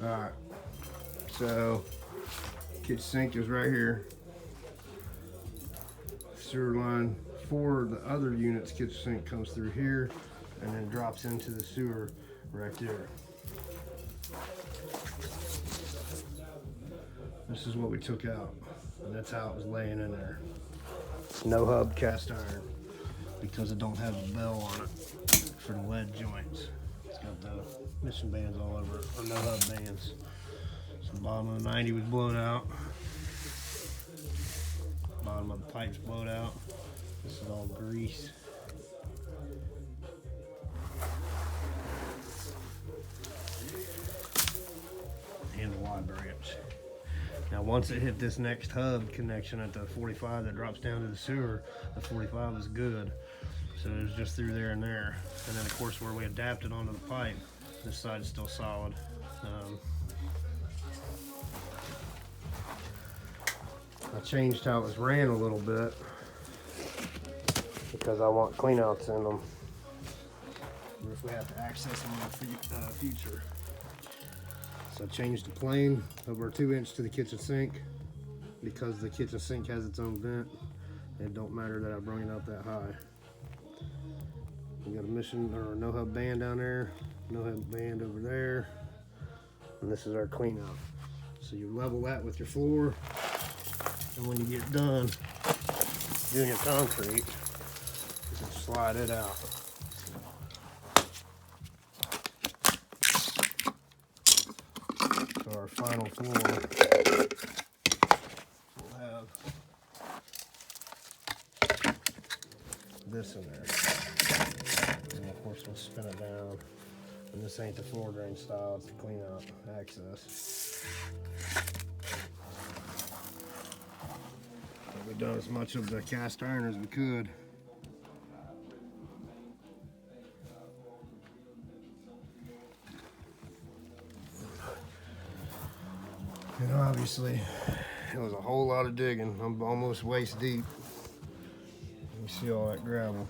Alright, so kitchen sink is right here. Sewer line for the other unit's kitchen sink comes through here and then drops into the sewer right there. This is what we took out, and that's how it was laying in there. No hub cast iron because it don't have a bell on it for the lead joints. It's got the mission bands all over it, or no hub bands. So the bottom of the 90 was blown out. Bottom of the pipe's blowed out. This is all grease. And the Y branch. Now once it hit this next hub connection at the 45 that drops down to the sewer, the 45 is good. So it was just through there and there. And then of course where we adapted onto the pipe, this side's still solid. I changed how it was ran a little bit because I want cleanouts in them if we have to access them in the future. So I changed the plane over 2 inch to the kitchen sink because the kitchen sink has its own vent. It don't matter that I bring it up that high. We got a mission or no hub band down there, no hub band over there, and this is our clean out. So you level that with your floor, and when you get done doing your concrete, you can slide it out. So our final floor will have this in there. And of course we'll spin it down. And this ain't the floor drain style, it's the clean out access. But we've done as much of the cast iron as we could. And obviously, it was a whole lot of digging. I'm almost waist deep. You see all that gravel.